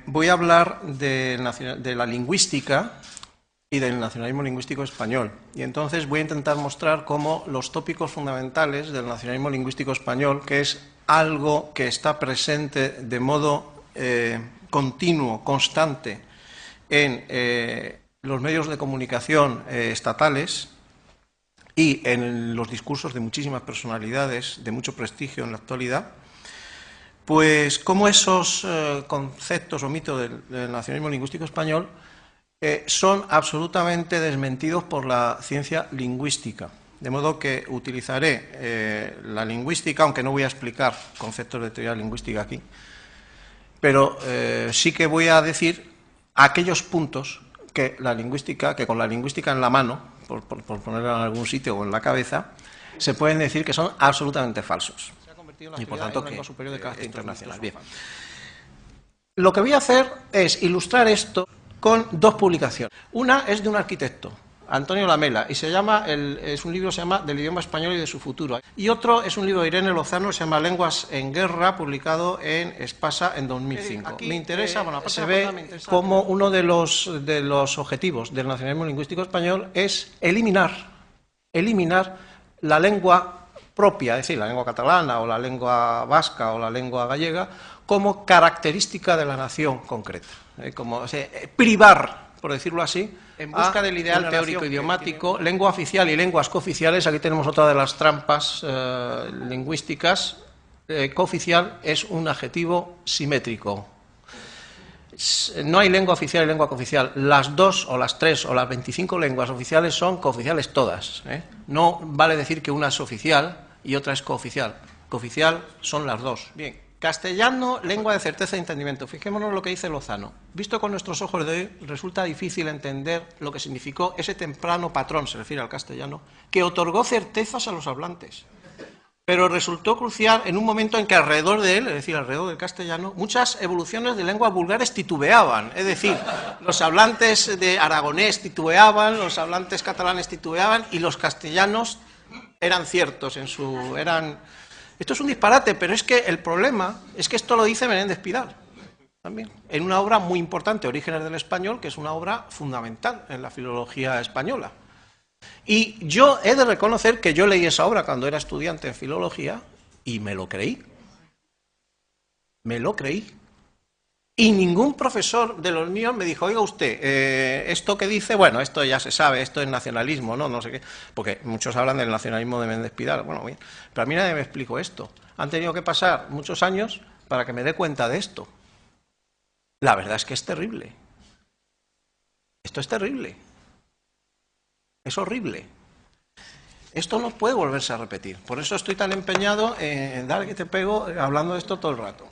Voy a hablar de la lingüística y del nacionalismo lingüístico español. Y entonces voy a intentar mostrar cómo los tópicos fundamentales del nacionalismo lingüístico español, que es algo que está presente de modo continuo, constante, en los medios de comunicación estatales y en los discursos de muchísimas personalidades de mucho prestigio en la actualidad, pues cómo esos conceptos o mitos del nacionalismo lingüístico español son absolutamente desmentidos por la ciencia lingüística. De modo que utilizaré la lingüística, aunque no voy a explicar conceptos de teoría lingüística aquí, pero sí que voy a decir aquellos puntos que la lingüística, que con la lingüística en la mano, por ponerla en algún sitio o en la cabeza, se pueden decir que son absolutamente falsos. Y por tanto que superior de carácter internacional. Bien. Lo que voy a hacer es ilustrar esto con dos publicaciones. Una es de un arquitecto, Antonio Lamela, y es un libro que se llama Del idioma español y de su futuro. Y otro es un libro de Irene Lozano, se llama Lenguas en guerra, publicado en Espasa en 2005. Aquí, me interesa, se ve como uno de los objetivos del nacionalismo lingüístico español es eliminar la lengua propia, es decir, la lengua catalana o la lengua vasca o la lengua gallega, como característica de la nación concreta. Privar, por decirlo así, en busca del ideal teórico idiomático, lengua oficial y lenguas cooficiales. Aquí tenemos otra de las trampas lingüísticas. Cooficial es un adjetivo simétrico. No hay lengua oficial y lengua cooficial. Las dos o las tres o las 25 lenguas oficiales son cooficiales todas. No vale decir que una es oficial y otra es cooficial. Cooficial son las dos. Bien. Castellano, lengua de certeza y entendimiento. Fijémonos en lo que dice Lozano. Visto con nuestros ojos de hoy, resulta difícil entender lo que significó ese temprano patrón, se refiere al castellano, que otorgó certezas a los hablantes. Pero resultó crucial en un momento en que alrededor de él, es decir, alrededor del castellano, muchas evoluciones de lenguas vulgares titubeaban. Es decir, los hablantes de aragonés titubeaban, los hablantes catalanes titubeaban y los castellanos eran ciertos en su... Esto es un disparate, pero es que el problema es que esto lo dice Menéndez Pidal, también, en una obra muy importante, Orígenes del Español, que es una obra fundamental en la filología española. Y yo he de reconocer que yo leí esa obra cuando era estudiante en filología y me lo creí. Me lo creí. Y ningún profesor de los míos me dijo, oiga usted, esto que dice, bueno, esto ya se sabe, esto es nacionalismo, no sé qué, porque muchos hablan del nacionalismo de Menéndez Pidal, bueno, bien, pero a mí nadie me explicó esto. Han tenido que pasar muchos años para que me dé cuenta de esto. La verdad es que es terrible. Esto es terrible. Es horrible. Esto no puede volverse a repetir. Por eso estoy tan empeñado en dar que te pego hablando de esto todo el rato.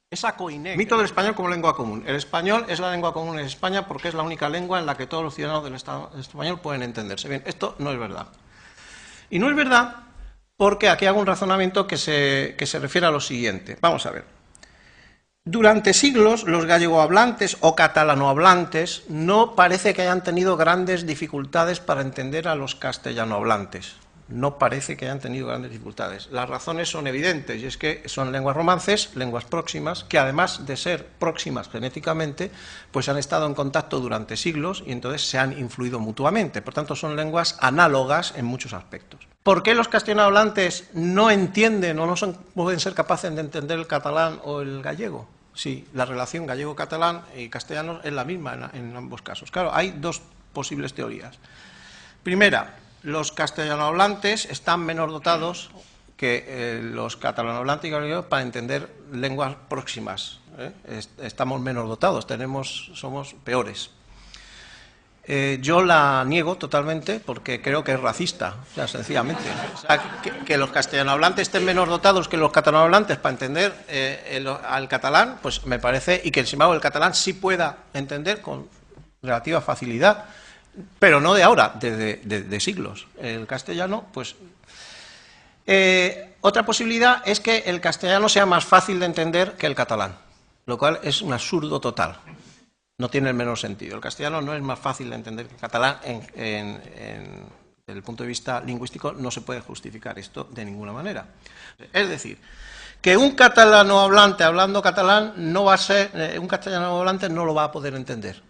Esa coine. Mito del español como lengua común. El español es la lengua común en España porque es la única lengua en la que todos los ciudadanos del Estado español pueden entenderse. Bien, esto no es verdad. Y no es verdad porque aquí hago un razonamiento que se refiere a lo siguiente. Vamos a ver. Durante siglos, los gallegohablantes o catalanohablantes no parece que hayan tenido grandes dificultades para entender a los castellanohablantes. No parece que hayan tenido grandes dificultades. Las razones son evidentes, y es que son lenguas romances, lenguas próximas, que además de ser próximas genéticamente, pues han estado en contacto durante siglos y entonces se han influido mutuamente. Por tanto, son lenguas análogas en muchos aspectos. ¿Por qué los castellanohablantes no entienden o no pueden ser capaces de entender el catalán o el gallego? Sí, la relación gallego-catalán y castellano es la misma en ambos casos. Claro, hay dos posibles teorías. Primera, los castellanohablantes están menos dotados que los catalanohablantes y gallegos para entender lenguas próximas. Estamos menos dotados, somos peores. Yo la niego totalmente porque creo que es racista, o sea, sencillamente. O sea, que los castellanohablantes estén menos dotados que los catalanohablantes para entender al catalán, pues me parece, y que sin embargo el catalán sí pueda entender con relativa facilidad, pero no de ahora, de siglos. El castellano, pues... otra posibilidad es que el castellano sea más fácil de entender que el catalán, lo cual es un absurdo total. No tiene el menor sentido. El castellano no es más fácil de entender que el catalán. Desde el punto de vista lingüístico no se puede justificar esto de ninguna manera. Es decir, que un catalano hablante hablando catalán no va a ser, un castellano hablante no lo va a poder entender.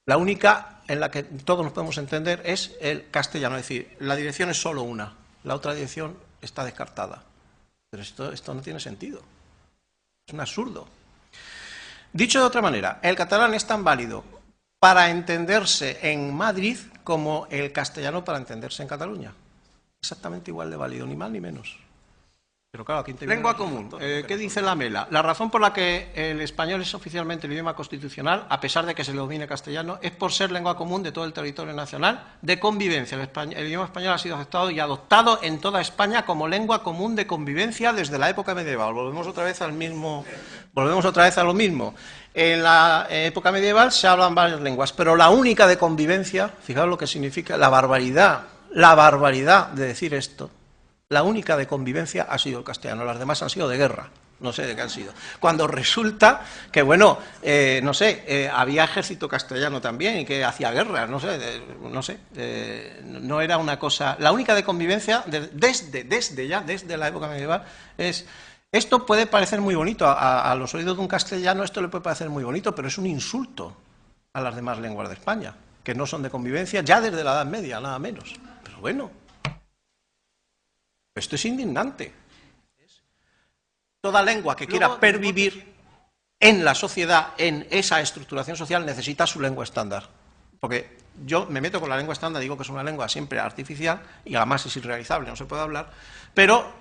La única en la que todos nos podemos entender es el castellano, es decir, la dirección es solo una, la otra dirección está descartada. Pero esto no tiene sentido, es un absurdo. Dicho de otra manera, el catalán es tan válido para entenderse en Madrid como el castellano para entenderse en Cataluña. Exactamente igual de válido, ni más ni menos. Pero claro, aquí lengua común. ¿Qué dice Lamela? La razón por la que el español es oficialmente el idioma constitucional, a pesar de que se le domine castellano, es por ser lengua común de todo el territorio nacional de convivencia. El idioma español ha sido aceptado y adoptado en toda España como lengua común de convivencia desde la época medieval. Volvemos otra vez a lo mismo. En la época medieval se hablan varias lenguas, pero la única de convivencia, fijaos lo que significa la barbaridad de decir esto. La única de convivencia ha sido el castellano, las demás han sido de guerra, no sé de qué han sido. Cuando resulta que, bueno, había ejército castellano también y que hacía guerra, no era una cosa... La única de convivencia, desde la época medieval, es... Esto puede parecer muy bonito, a los oídos de un castellano esto le puede parecer muy bonito, pero es un insulto a las demás lenguas de España, que no son de convivencia ya desde la Edad Media, nada menos. Pero bueno... Esto es indignante. Toda lengua que quiera pervivir en la sociedad, en esa estructuración social, necesita su lengua estándar. Porque yo me meto con la lengua estándar, digo que es una lengua siempre artificial y además es irrealizable, no se puede hablar, pero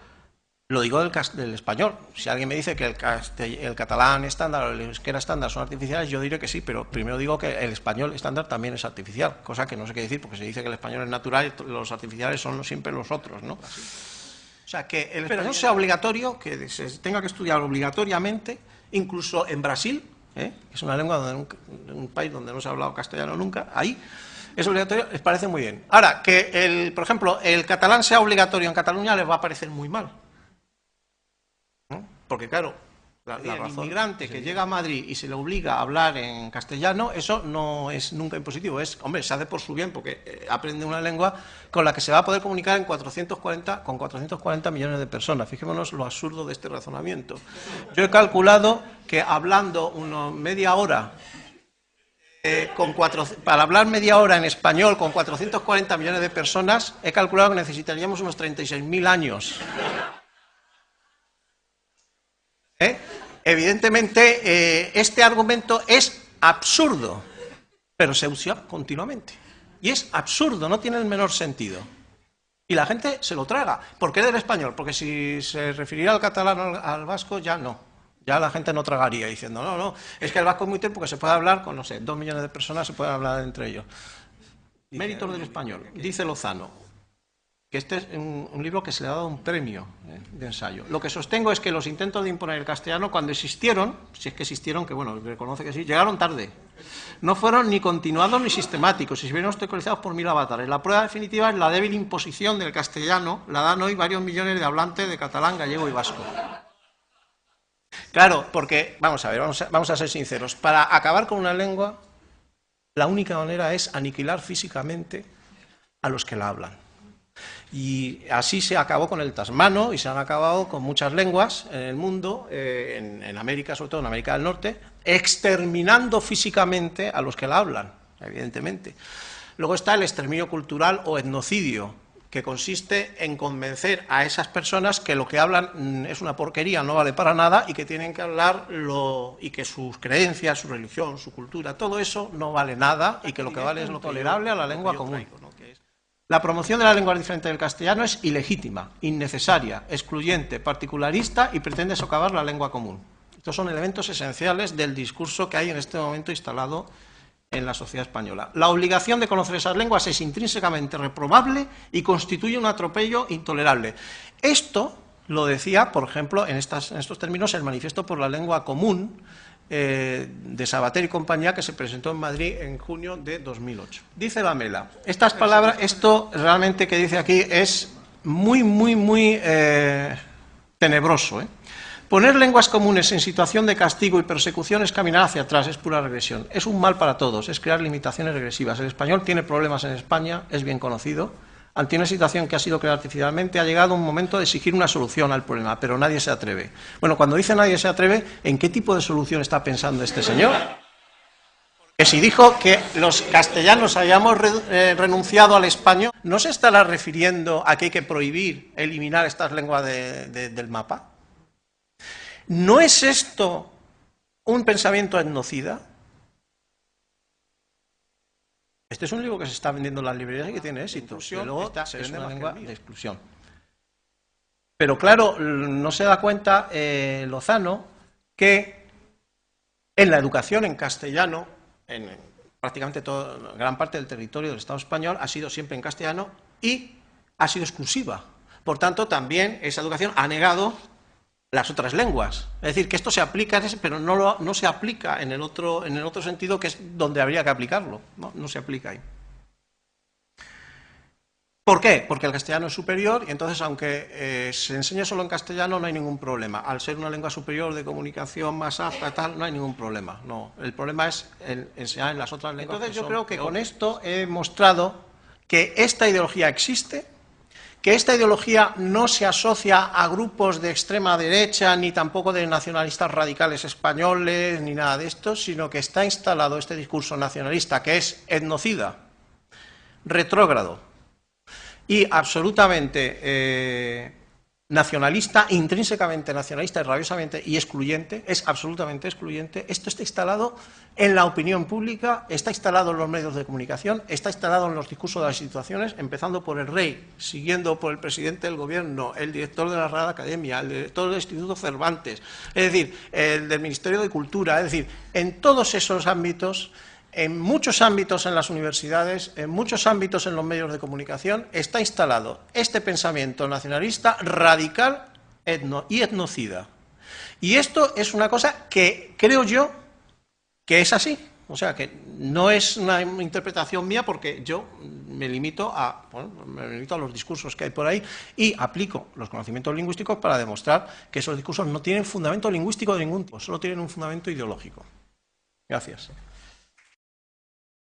lo digo del español. Si alguien me dice que el catalán estándar o el euskera estándar son artificiales, yo diré que sí, pero primero digo que el español estándar también es artificial, cosa que no sé qué decir, porque se dice que el español es natural y los artificiales son siempre los otros, ¿no? O sea, que el español sea obligatorio, que se tenga que estudiar obligatoriamente, incluso en Brasil, que es una lengua, un país donde no se ha hablado castellano nunca, ahí es obligatorio, les parece muy bien. Ahora, que, por ejemplo, el catalán sea obligatorio en Cataluña les va a parecer muy mal. ¿No? Porque, claro, el inmigrante que llega a Madrid y se le obliga a hablar en castellano, eso no es nunca impositivo, hombre, se hace por su bien, porque aprende una lengua con la que se va a poder comunicar con 440 millones de personas. Fijémonos lo absurdo de este razonamiento. Yo he calculado que hablando media hora, para hablar media hora en español con 440 millones de personas, he calculado que necesitaríamos unos 36.000 años. Evidentemente, este argumento es absurdo, pero se usa continuamente. Y es absurdo, no tiene el menor sentido. Y la gente se lo traga. ¿Por qué del español? Porque si se refiriera al catalán o al vasco, ya no. Ya la gente no tragaría diciendo, no, es que el vasco es muy tiempo porque se puede hablar con, 2 millones de personas se pueden hablar entre ellos. Méritos del español, dice Lozano, que este es un libro que se le ha dado un premio de ensayo. Lo que sostengo es que los intentos de imponer el castellano, cuando existieron, si es que existieron, que bueno, reconoce que sí, llegaron tarde. No fueron ni continuados ni sistemáticos, y se vieron obstaculizados por 1000 avatares. La prueba definitiva es la débil imposición del castellano, la dan hoy varios millones de hablantes de catalán, gallego y vasco. Claro, porque, vamos a ser sinceros, para acabar con una lengua, la única manera es aniquilar físicamente a los que la hablan. Y así se acabó con el tasmano y se han acabado con muchas lenguas en el mundo, en América, sobre todo en América del Norte, exterminando físicamente a los que la hablan, evidentemente. Luego está el exterminio cultural o etnocidio, que consiste en convencer a esas personas que lo que hablan es una porquería, no vale para nada, y que tienen que hablar y que sus creencias, su religión, su cultura, todo eso no vale nada, y que lo que vale es lo tolerable a la lengua común. La promoción de la lengua diferente del castellano es ilegítima, innecesaria, excluyente, particularista y pretende socavar la lengua común. Estos son elementos esenciales del discurso que hay en este momento instalado en la sociedad española. La obligación de conocer esas lenguas es intrínsecamente reprobable y constituye un atropello intolerable. Esto lo decía, por ejemplo, en estos términos, el Manifiesto por la Lengua Común de Sabater y compañía, que se presentó en Madrid en junio de 2008. Dice Lamela, estas palabras, esto realmente que dice aquí es muy tenebroso. Poner lenguas comunes en situación de castigo y persecución es caminar hacia atrás, es pura regresión. Es un mal para todos, es crear limitaciones regresivas. El español tiene problemas en España, es bien conocido. ante una situación que ha sido creada artificialmente, ha llegado un momento de exigir una solución al problema, pero nadie se atreve. Bueno, cuando dice nadie se atreve, ¿en qué tipo de solución está pensando este señor? Que si dijo que los castellanos habíamos renunciado al español, ¿no se estará refiriendo a que hay que prohibir, eliminar estas lenguas del mapa? ¿No es esto un pensamiento etnocida? Este es un libro que se está vendiendo en las librerías y que tiene éxito. Y luego es una lengua de exclusión. Pero claro, no se da cuenta Lozano que en la educación en castellano, en prácticamente gran parte del territorio del Estado español, ha sido siempre en castellano y ha sido exclusiva. Por tanto, también esa educación ha negado las otras lenguas. Es decir, que esto se aplica, pero no se aplica en el otro sentido, que es donde habría que aplicarlo. No se aplica ahí. ¿Por qué? Porque el castellano es superior y entonces, aunque se enseñe solo en castellano, no hay ningún problema. Al ser una lengua superior de comunicación más apta, tal, no hay ningún problema. No, el problema es enseñar en las otras lenguas. Entonces, yo creo que con esto he mostrado que esta ideología existe, que esta ideología no se asocia a grupos de extrema derecha, ni tampoco de nacionalistas radicales españoles, ni nada de esto, sino que está instalado este discurso nacionalista, que es etnocida, retrógrado y absolutamente nacionalista, intrínsecamente nacionalista y rabiosamente y excluyente, es absolutamente excluyente. Esto está instalado en la opinión pública, está instalado en los medios de comunicación, está instalado en los discursos de las instituciones, empezando por el rey, siguiendo por el presidente del gobierno, el director de la Real Academia, el director del Instituto Cervantes, es decir, el del Ministerio de Cultura, es decir, en todos esos ámbitos, en muchos ámbitos en las universidades, en muchos ámbitos en los medios de comunicación, está instalado este pensamiento nacionalista radical y etnocida. Y esto es una cosa que creo yo que es así. O sea, que no es una interpretación mía, porque yo me limito a los discursos que hay por ahí y aplico los conocimientos lingüísticos para demostrar que esos discursos no tienen fundamento lingüístico de ningún tipo, solo tienen un fundamento ideológico. Gracias.